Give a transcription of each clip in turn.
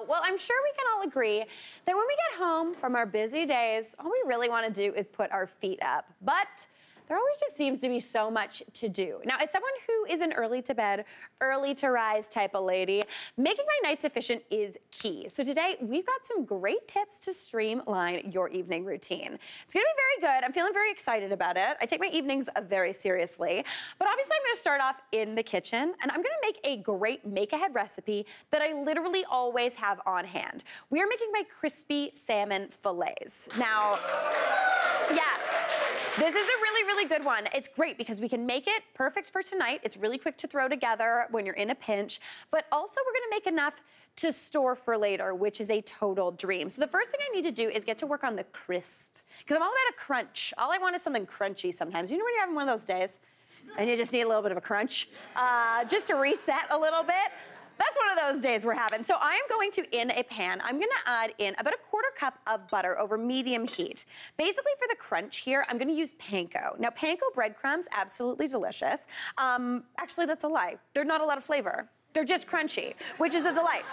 Well, I'm sure we can all agree that when we get home from our busy days, all we really want to do is put our feet up. But there always just seems to be so much to do. Now, as someone who is an early to bed, early to rise type of lady, making my nights efficient is key. So today, we've got some great tips to streamline your evening routine. It's gonna be very good. I'm feeling very excited about it. I take my evenings very seriously, but obviously I'm gonna start off in the kitchen, and I'm gonna make a great make-ahead recipe that I literally always have on hand. We are making my crispy salmon fillets. Now, yeah. This is a really good one. It's great because we can make it perfect for tonight. It's really quick to throw together when you're in a pinch, but also we're gonna make enough to store for later, which is a total dream. So the first thing I need to do is get to work on the crisp, because I'm all about a crunch. All I want is something crunchy sometimes. You know when you're having one of those days and you just need a little bit of a crunch, just to reset a little bit? That's one of those days we're having. So I am going to, in a pan, I'm gonna add in about a 1/4 cup of butter over medium heat. Basically for the crunch here, I'm gonna use panko. Now panko breadcrumbs, absolutely delicious. Actually, that's a lie. They're not a lot of flavor. They're just crunchy, which is a delight.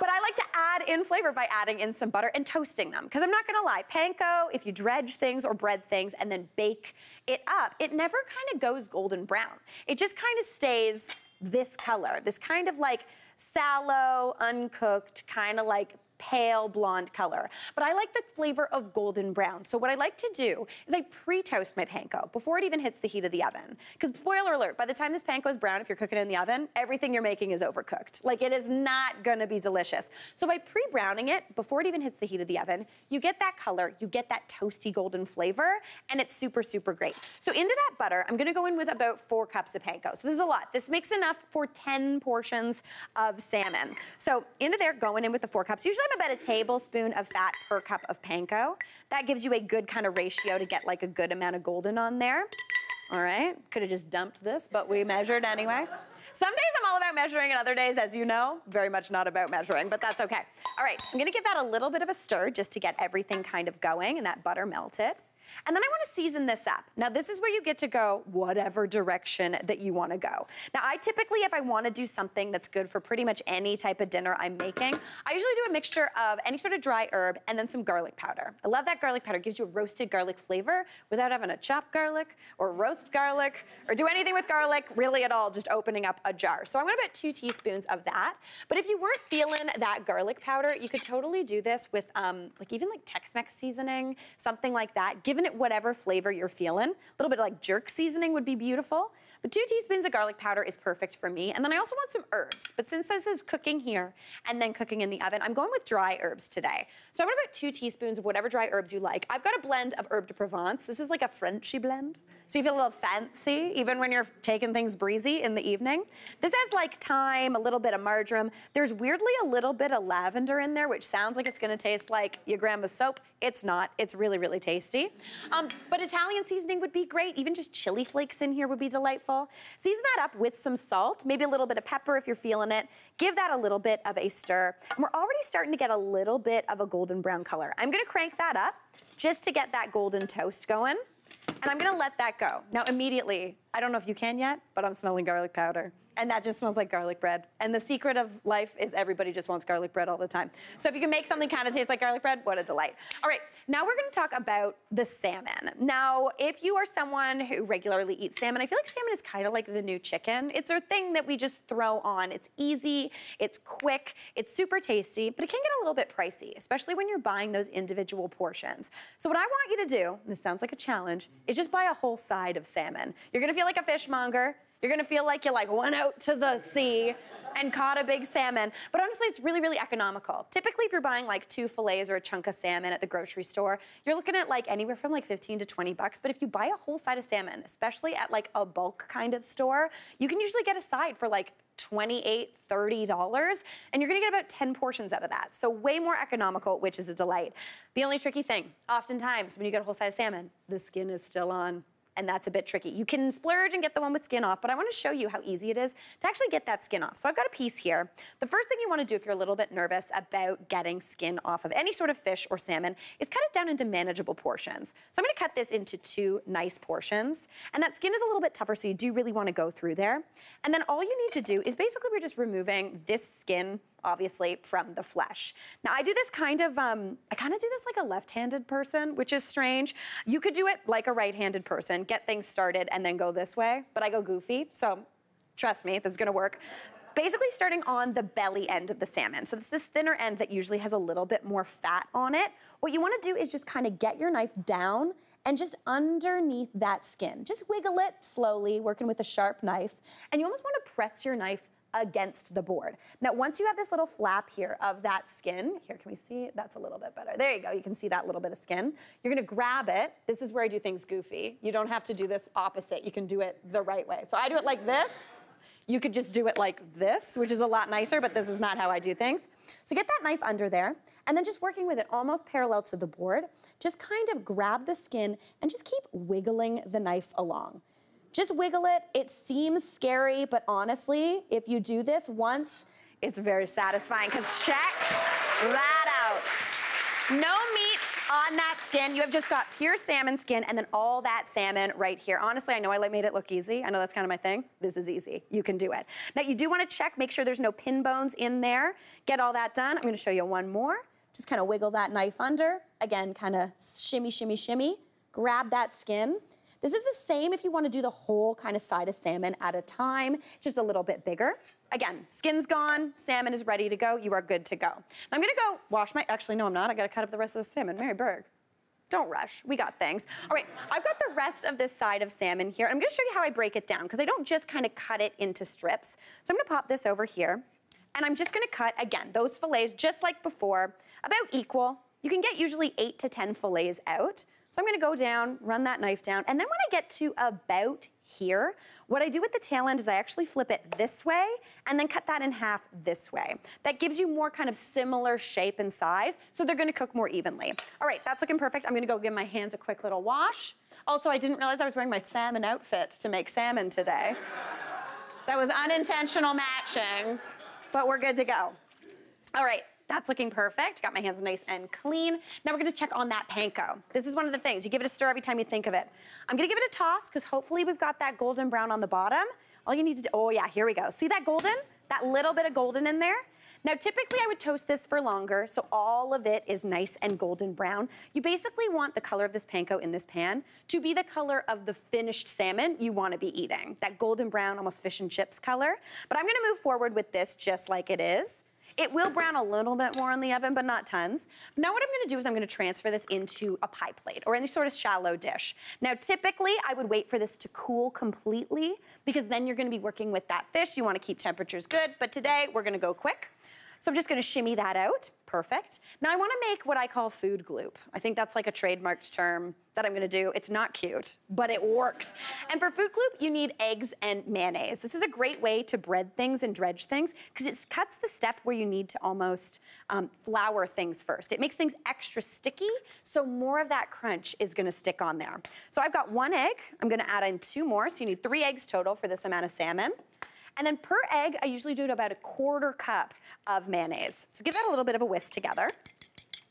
But I like to add in flavor by adding in some butter and toasting them. Because I'm not gonna lie, panko, if you dredge things or bread things and then bake it up, it never kind of goes golden brown. It just kind of stays this color, this kind of like sallow, uncooked, kind of like pale blonde color. But I like the flavor of golden brown. So what I like to do is I pre-toast my panko before it even hits the heat of the oven. Because spoiler alert, by the time this panko is brown, if you're cooking it in the oven, everything you're making is overcooked. Like it is not gonna be delicious. So by pre-browning it, before it even hits the heat of the oven, you get that color, you get that toasty golden flavor, and it's super great. So into that butter, I'm gonna go in with about 4 cups of panko. So this is a lot. This makes enough for 10 portions of salmon. So into there, going in with the 4 cups. Usually I'm about a tablespoon of fat per cup of panko. That gives you a good kind of ratio to get like a good amount of golden on there. All right, could have just dumped this, but we measured anyway. Some days I'm all about measuring, and other days, as you know, very much not about measuring, but that's okay. All right, I'm gonna give that a little bit of a stir just to get everything kind of going and that butter melted. And then I want to season this up. Now this is where you get to go whatever direction that you want to go. Now I typically, if I want to do something that's good for pretty much any type of dinner I'm making, I usually do a mixture of any sort of dry herb and then some garlic powder. I love that garlic powder. It gives you a roasted garlic flavor without having to chop garlic or roast garlic or do anything with garlic really at all, just opening up a jar. So I'm going to put 2 teaspoons of that. But if you weren't feeling that garlic powder, you could totally do this with like even like Tex-Mex seasoning, something like that. Giving it whatever flavor you're feeling. A little bit of like jerk seasoning would be beautiful. But 2 teaspoons of garlic powder is perfect for me. And then I also want some herbs. But since this is cooking here and then cooking in the oven, I'm going with dry herbs today. So I'm gonna put 2 teaspoons of whatever dry herbs you like. I've got a blend of herb de Provence. This is like a Frenchy blend. So you feel a little fancy, even when you're taking things breezy in the evening. This has like thyme, a little bit of marjoram. There's weirdly a little bit of lavender in there, which sounds like it's gonna taste like your grandma's soap. It's not, it's really tasty. But Italian seasoning would be great. Even just chili flakes in here would be delightful. Season that up with some salt, maybe a little bit of pepper if you're feeling it. Give that a little bit of a stir. And we're already starting to get a little bit of a golden brown color. I'm gonna crank that up just to get that golden toast going. And I'm gonna let that go. Now immediately, I don't know if you can yet, but I'm smelling garlic powder. And that just smells like garlic bread. And the secret of life is everybody just wants garlic bread all the time. So if you can make something kind of taste like garlic bread, what a delight. All right, now we're gonna talk about the salmon. Now, if you are someone who regularly eats salmon, I feel like salmon is kind of like the new chicken. It's a thing that we just throw on. It's easy, it's quick, it's super tasty, but it can get a little bit pricey, especially when you're buying those individual portions. So what I want you to do, and this sounds like a challenge, is just buy a whole side of salmon. You're gonna feel like a fishmonger. You're gonna feel like you went out to the sea and caught a big salmon. But honestly, it's really economical. Typically, if you're buying like 2 fillets or a chunk of salmon at the grocery store, you're looking at like anywhere from like 15 to 20 bucks. But if you buy a whole side of salmon, especially at like a bulk kind of store, you can usually get a side for like $28, $30, and you're gonna get about 10 portions out of that. So way more economical, which is a delight. The only tricky thing, oftentimes when you get a whole side of salmon, the skin is still on. And that's a bit tricky. You can splurge and get the one with skin off, but I want to show you how easy it is to actually get that skin off. So I've got a piece here. The first thing you want to do if you're a little bit nervous about getting skin off of any sort of fish or salmon is cut it down into manageable portions. So I'm going to cut this into 2 nice portions. And that skin is a little bit tougher, so you do really want to go through there. And then all you need to do is basically we're just removing this skin obviously from the flesh. Now I do this I kind of do this like a left-handed person, which is strange. You could do it like a right-handed person, get things started and then go this way, but I go goofy, so trust me, this is gonna work. Basically starting on the belly end of the salmon. So it's this thinner end that usually has a little bit more fat on it. What you wanna do is just kind of get your knife down and just underneath that skin. Just wiggle it slowly, working with a sharp knife. And you almost wanna press your knife against the board. Now, once you have this little flap here of that skin, here, can we see? That's a little bit better. There you go, you can see that little bit of skin. You're gonna grab it. This is where I do things goofy. You don't have to do this opposite. You can do it the right way. So I do it like this. You could just do it like this, which is a lot nicer, but this is not how I do things. So get that knife under there, and then just working with it almost parallel to the board, just kind of grab the skin and just keep wiggling the knife along. Just wiggle it. It seems scary, but honestly, if you do this once, it's very satisfying, because check that out. No meat on that skin. You have just got pure salmon skin and then all that salmon right here. Honestly, I know I made it look easy. I know that's kind of my thing. This is easy. You can do it. Now, you do want to check, make sure there's no pin bones in there. Get all that done. I'm going to show you one more. Just kind of wiggle that knife under. Again, kind of shimmy, shimmy, shimmy. Grab that skin. This is the same if you want to do the whole kind of side of salmon at a time, just a little bit bigger. Again, skin's gone, salmon is ready to go, you are good to go. Now I'm gonna go wash my, actually no I'm not, I gotta cut up the rest of the salmon. Mary Berg, don't rush, we got things. All right, I've got the rest of this side of salmon here. I'm gonna show you how I break it down, because I don't just kind of cut it into strips. So I'm gonna pop this over here, and I'm just gonna cut, again, those fillets, just like before, about equal. You can get usually 8 to 10 fillets out. So I'm gonna go down, run that knife down, and then when I get to about here, what I do with the tail end is I actually flip it this way and then cut that in half this way. That gives you more kind of similar shape and size, so they're gonna cook more evenly. All right, that's looking perfect. I'm gonna go give my hands a quick little wash. Also, I didn't realize I was wearing my salmon outfit to make salmon today. That was unintentional matching, but we're good to go. All right. That's looking perfect. Got my hands nice and clean. Now we're gonna check on that panko. This is one of the things. You give it a stir every time you think of it. I'm gonna give it a toss, because hopefully we've got that golden brown on the bottom. All you need to do, oh yeah, here we go. See that golden? That little bit of golden in there? Now typically I would toast this for longer, so all of it is nice and golden brown. You basically want the color of this panko in this pan to be the color of the finished salmon you wanna be eating. That golden brown, almost fish and chips color. But I'm gonna move forward with this just like it is. It will brown a little bit more in the oven, but not tons. Now what I'm gonna do is I'm gonna transfer this into a pie plate or any sort of shallow dish. Now typically I would wait for this to cool completely, because then you're gonna be working with that fish. You wanna keep temperatures good, but today we're gonna go quick. So I'm just gonna shimmy that out, perfect. Now I wanna make what I call food gloop. I think that's like a trademarked term that I'm gonna do. It's not cute, but it works. And for food gloop, you need eggs and mayonnaise. This is a great way to bread things and dredge things, because it cuts the step where you need to almost flour things first. It makes things extra sticky, so more of that crunch is gonna stick on there. So I've got 1 egg. I'm gonna add in 2 more, so you need 3 eggs total for this amount of salmon. And then per egg, I usually do about 1/4 cup of mayonnaise. So give that a little bit of a whisk together.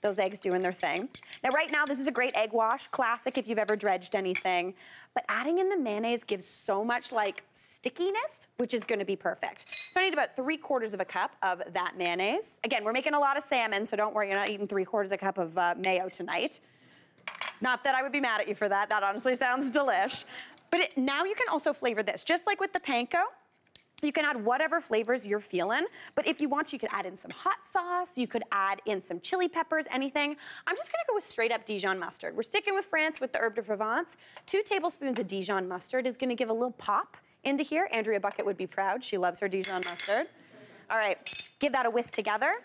Those eggs doing their thing. Now right now, this is a great egg wash, classic if you've ever dredged anything. But adding in the mayonnaise gives so much like stickiness, which is gonna be perfect. So I need about 3/4 of a cup of that mayonnaise. Again, we're making a lot of salmon, so don't worry, you're not eating 3/4 of a cup of mayo tonight. Not that I would be mad at you for that. That honestly sounds delish. But now you can also flavor this, just like with the panko. You can add whatever flavors you're feeling, but if you want to, you could add in some hot sauce, you could add in some chili peppers, anything. I'm just gonna go with straight up Dijon mustard. We're sticking with France with the herbe de Provence. 2 tablespoons of Dijon mustard is gonna give a little pop into here. Andrea Bucket would be proud. She loves her Dijon mustard. All right, give that a whisk together.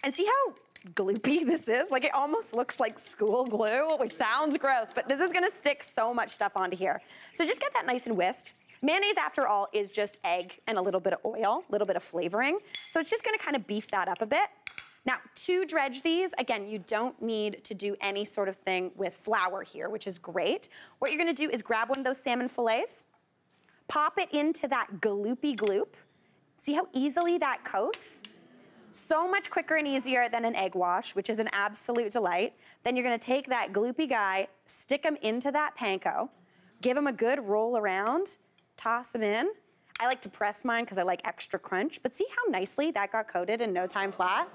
And see how gloopy this is? Like it almost looks like school glue, which sounds gross, but this is gonna stick so much stuff onto here. So just get that nice and whisked. Mayonnaise, after all, is just egg and a little bit of oil, a little bit of flavoring. So it's just gonna kind of beef that up a bit. Now, to dredge these, again, you don't need to do any sort of thing with flour here, which is great. What you're gonna do is grab one of those salmon fillets, pop it into that gloopy gloop. See how easily that coats? So much quicker and easier than an egg wash, which is an absolute delight. Then you're gonna take that gloopy guy, stick him into that panko, give him a good roll around, toss them in. I like to press mine because I like extra crunch, but see how nicely that got coated in no time flat?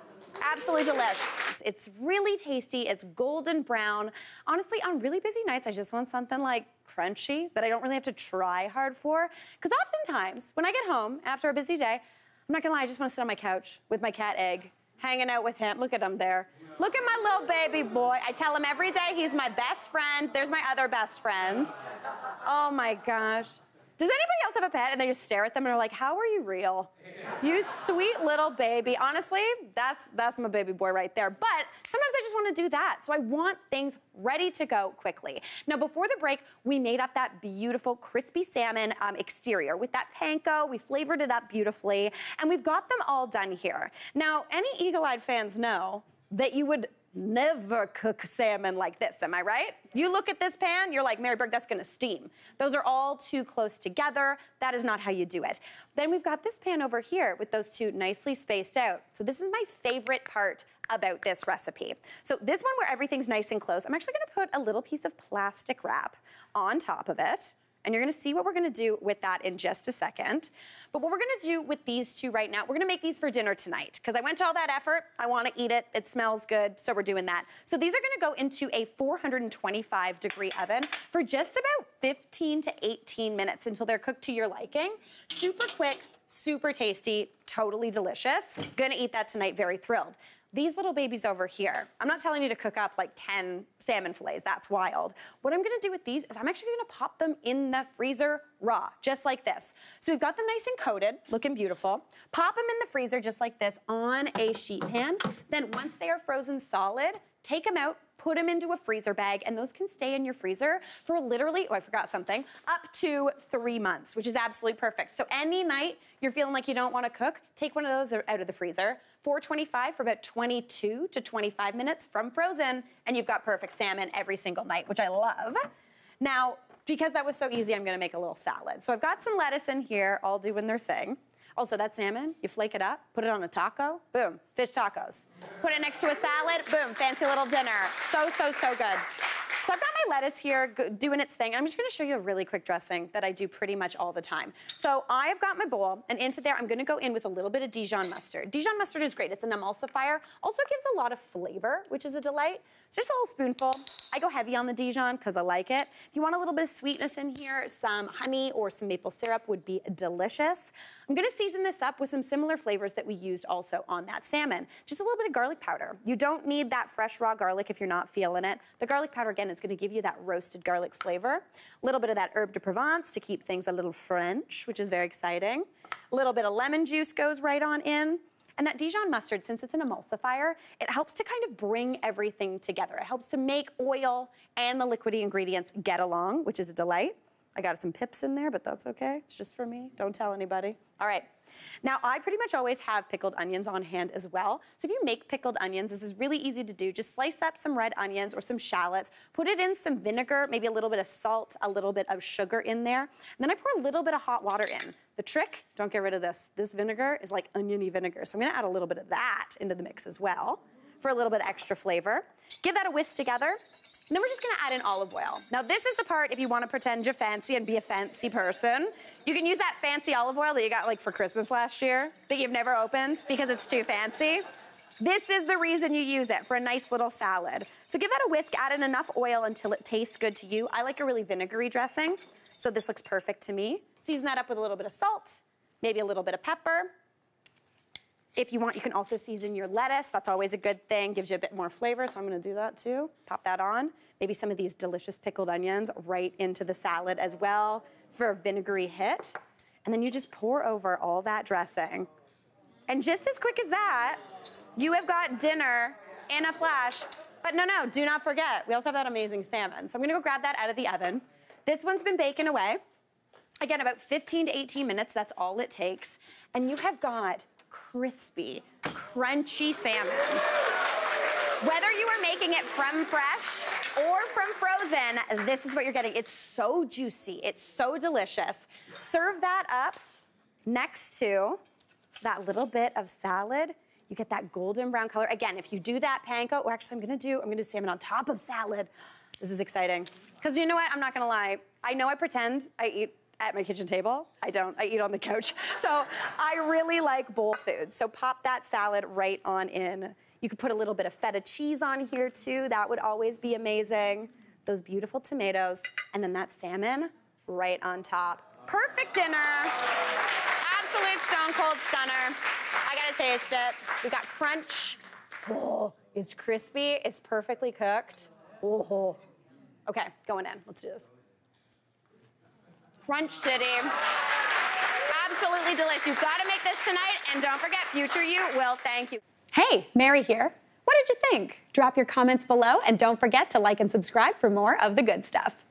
Absolutely delicious. It's really tasty. It's golden brown. Honestly, on really busy nights, I just want something like crunchy that I don't really have to try hard for. Because oftentimes, when I get home after a busy day, I'm not gonna lie, I just want to sit on my couch with my cat Egg, hanging out with him. Look at him there. Look at my little baby boy. I tell him every day he's my best friend. There's my other best friend. Oh my gosh. Does anybody else have a pet and they just stare at them and are like, how are you real? You sweet little baby. Honestly, that's my baby boy right there. But sometimes I just want to do that. So I want things ready to go quickly. Now, before the break, we made up that beautiful crispy salmon exterior with that panko. We flavored it up beautifully, and we've got them all done here. Now, any eagle-eyed fans know that you would never cook salmon like this, am I right? You look at this pan, you're like, Mary Berg, that's gonna steam. Those are all too close together. That is not how you do it. Then we've got this pan over here with those two nicely spaced out. So this is my favorite part about this recipe. So this one where everything's nice and close, I'm actually gonna put a little piece of plastic wrap on top of it. And you're gonna see what we're gonna do with that in just a second. But what we're gonna do with these two right now, we're gonna make these for dinner tonight, because I went to all that effort, I wanna eat it, it smells good, so we're doing that. So these are gonna go into a 425-degree oven for just about 15 to 18 minutes until they're cooked to your liking. Super quick, super tasty, totally delicious. Gonna eat that tonight, very thrilled. These little babies over here, I'm not telling you to cook up like 10 salmon fillets, that's wild. What I'm gonna do with these is I'm actually gonna pop them in the freezer raw, just like this. So we've got them nice and coated, looking beautiful. Pop them in the freezer just like this on a sheet pan. Then once they are frozen solid, take them out, put them into a freezer bag, and those can stay in your freezer for literally, oh, I forgot something, up to 3 months, which is absolutely perfect. So any night you're feeling like you don't want to cook, take one of those out of the freezer, 425 for about 22 to 25 minutes from frozen, and you've got perfect salmon every single night, which I love. Now, because that was so easy, I'm gonna make a little salad. So I've got some lettuce in here, all doing their thing. Also, that salmon, you flake it up, put it on a taco, boom, fish tacos. Put it next to a salad, boom, fancy little dinner. So, so, so good. So I've got my lettuce here doing its thing, and I'm just gonna show you a really quick dressing that I do pretty much all the time. So I've got my bowl, and into there I'm gonna go in with a little bit of Dijon mustard. Dijon mustard is great, it's an emulsifier. Also gives a lot of flavor, which is a delight. It's just a little spoonful. I go heavy on the Dijon because I like it. If you want a little bit of sweetness in here, some honey or some maple syrup would be delicious. I'm gonna season this up with some similar flavors that we used also on that salmon. Just a little bit of garlic powder. You don't need that fresh raw garlic if you're not feeling it. The garlic powder, again, is gonna give you that roasted garlic flavor. A little bit of that herb de Provence to keep things a little French, which is very exciting. A little bit of lemon juice goes right on in. And that Dijon mustard, since it's an emulsifier, it helps to kind of bring everything together. It helps to make oil and the liquidy ingredients get along, which is a delight. I got some pips in there, but that's okay. It's just for me. Don't tell anybody. All right. Now, I pretty much always have pickled onions on hand as well. So if you make pickled onions, this is really easy to do. Just slice up some red onions or some shallots, put it in some vinegar, maybe a little bit of salt, a little bit of sugar in there. And then I pour a little bit of hot water in. The trick, don't get rid of this. This vinegar is like oniony vinegar. So I'm gonna add a little bit of that into the mix as well for a little bit of extra flavor. Give that a whisk together. And then we're just gonna add in olive oil. Now this is the part if you wanna pretend you're fancy and be a fancy person. You can use that fancy olive oil that you got like for Christmas last year that you've never opened because it's too fancy. This is the reason you use it, for a nice little salad. So give that a whisk, add in enough oil until it tastes good to you. I like a really vinegary dressing, so this looks perfect to me. Season that up with a little bit of salt, maybe a little bit of pepper. If you want, you can also season your lettuce. That's always a good thing, gives you a bit more flavor, so I'm gonna do that too. Pop that on. Maybe some of these delicious pickled onions right into the salad as well for a vinegary hit. And then you just pour over all that dressing. And just as quick as that, you have got dinner in a flash. But no, do not forget, we also have that amazing salmon. So I'm gonna go grab that out of the oven. This one's been baking away. Again, about 15 to 18 minutes, that's all it takes. And you have got crispy, crunchy salmon. Whether you are making it from fresh or from frozen, this is what you're getting. It's so juicy, it's so delicious. Serve that up next to that little bit of salad. You get that golden brown color. Again, if you do that panko, or actually I'm gonna do salmon on top of salad. This is exciting. Because you know what, I'm not gonna lie. I know I pretend I eat at my kitchen table. I don't, I eat on the couch. So I really like bowl food. So pop that salad right on in. You could put a little bit of feta cheese on here too. That would always be amazing. Those beautiful tomatoes, and then that salmon right on top. Perfect dinner. Absolute stone cold stunner. I gotta taste it. We got crunch. Oh, it's crispy, it's perfectly cooked. Oh. Okay, going in, let's do this. Crunch City. Absolutely delicious. You've got to make this tonight, and don't forget, future you will thank you. Hey, Mary here. What did you think? Drop your comments below, and don't forget to like and subscribe for more of the good stuff.